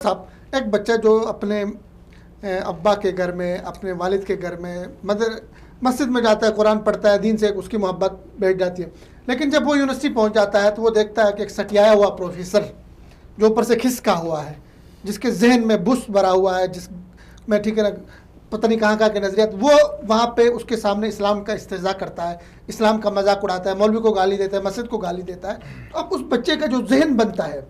صاحب ایک بچہ جو اپنے ابا کے گھر میں اپنے والد کے گھر میں مسجد میں جاتا ہے، قرآن پڑھتا ہے، دین سے اس کی محبت بیٹھ جاتی ہے، لیکن جب وہ یونیورسٹی پہنچ جاتا ہے تو وہ دیکھتا ہے کہ ایک سٹیایا ہوا پروفیسر جو اوپر سے کھسکا ہوا ہے، جس کے ذہن میں بس بھرا ہوا ہے، جس میں ٹھیک ہے نا پتہ نہیں کہاں کے نظریات، وہ وہاں پہ اس کے سامنے اسلام کا استہزاء کرتا ہے، اسلام کا مذاق اڑاتا ہے، مولوی کو گالی دیتا ہے، مسجد کو گالی دیتا ہے. تو اب اس بچے کا جو ذہن بنتا ہے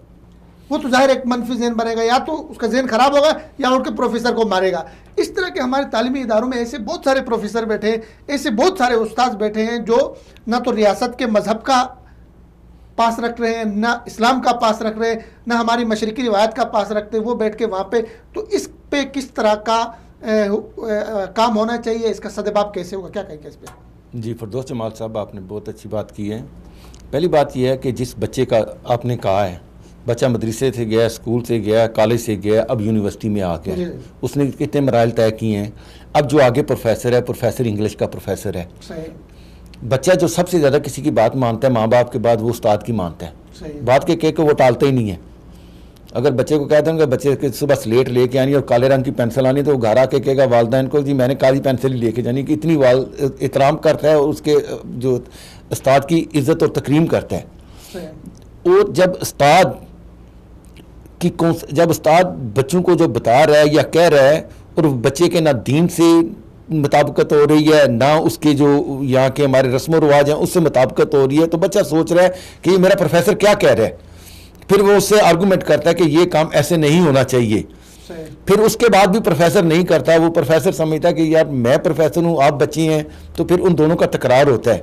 وہ تو ظاہر ایک منفی ذہن بنے گا، یا تو اس کا ذہن خراب ہوگا یا اٹھ کے پروفیسر کو مارے گا. اس طرح کے ہمارے تعلیمی اداروں میں ایسے بہت سارے پروفیسر بیٹھے ہیں، ایسے بہت سارے استاذ بیٹھے ہیں جو نہ تو ریاست کے مذہب کا پاس رکھ رہے ہیں، نہ اسلام کا پاس رکھ رہے ہیں، نہ ہماری مشرقی روایت کا پاس رکھتے ہیں، وہ بیٹھ کے وہاں پہ. تو اس پہ کس طرح کا کام ہونا چاہیے، اس کا سدباب کیسے ہوگا، کیا کہیں گے اس پہ؟ جی فردوس جمال صاحب، آپ نے بہت اچھی بات کی ہے. پہلی بات یہ ہے کہ جس بچے کا آپ نے کہا ہے بچہ مدرسے سے گیا، اسکول سے گیا، کالج سے گیا، اب یونیورسٹی میں آ گیا، اس نے کتنے مراحل طے کیے ہیں. اب جو آگے پروفیسر ہے، پروفیسر انگلش کا پروفیسر ہے. بچہ جو سب سے زیادہ کسی کی بات مانتا ہے ماں باپ کے بعد، وہ استاد کی مانتا ہے. بات کے کہ وہ ٹالتا ہی نہیں ہے. اگر بچے کو کہہ دوں کہ بچے کے صبح سلیٹ لے کے آنی اور کالے رنگ کی پینسل آنی، تو وہ گھر آ کے کہے گا والدین کو جی میں نے کالی پینسل ہی لے کے جانی، کہ اتنی احترام کرتا ہے اور اس کے جو استاد کی عزت اور تکریم کرتا ہے. اور جب استاد بچوں کو جو بتا رہا ہے یا کہہ رہا ہے اور بچے کے نہ دین سے مطابقت ہو رہی ہے، نہ اس کے جو یہاں کے ہمارے رسم و رواج ہیں اس سے مطابقت ہو رہی ہے، تو بچہ سوچ رہا ہے کہ یہ میرا پروفیسر کیا کہہ رہا ہے. پھر وہ اس سے آرگومنٹ کرتا ہے کہ یہ کام ایسے نہیں ہونا چاہیے. پھر اس کے بعد بھی پروفیسر نہیں کرتا، وہ پروفیسر سمجھتا ہے کہ یار میں پروفیسر ہوں، آپ بچی ہیں، تو پھر ان دونوں کا تکرار ہوتا ہے.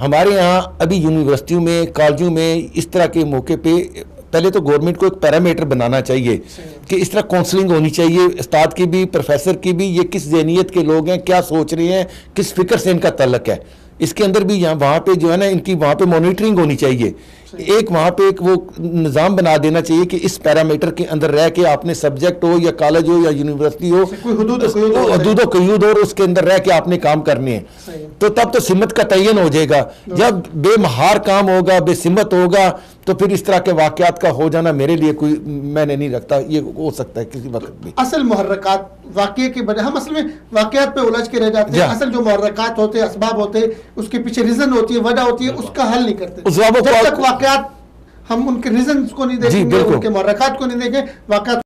ہمارے یہاں ابھی یونیورسٹیوں میں، کالجوں میں اس طرح کے موقع پہ پہلے تو گورنمنٹ کو ایک پیرامیٹر بنانا چاہیے کہ اس طرح کاؤنسلنگ ہونی چاہیے، استاد کی بھی پروفیسر کی بھی، یہ کس ذہنیت کے لوگ ہیں، کیا سوچ رہے ہیں، کس فکر سے ان کا تعلق ہے. اس کے اندر بھی یہاں وہاں پہ جو ہے نا ان کی وہاں پہ مانیٹرنگ ہونی چاہیے. ایک وہاں پہ ایک وہ نظام بنا دینا چاہیے کہ اس پیرامیٹر کے اندر رہ کے آپ نے سبجیکٹ ہو یا کالج ہو یا یونیورسٹی ہو، حدود و قیود اور اس کے اندر رہ کے آپ نے کام کرنے ہیں. تو تب تو سمت کا تعین ہو جائے گا. جب بے مہار کام ہوگا، بے سمت ہوگا، تو پھر اس طرح کے واقعات کا ہو جانا میرے لیے کوئی میں نے نہیں رکھتا. یہ ہو سکتا ہے کسی وقت بھی. اصل محرکات واقعے کے بجائے ہم اصل میں واقعات پہ الجھ کے رہ جاتے ہیں. اصل جو محرکات ہوتے ہیں، اسباب ہوتے ہیں، اس کے پیچھے ریزن ہوتی ہے، وجہ ہوتی ہے، اس کا حل نہیں کرتے. جب تک واقعات ہم ان کے ریزنز کو نہیں دیکھیں گے، ان کے محرکات کو نہیں دیکھیں، واقعات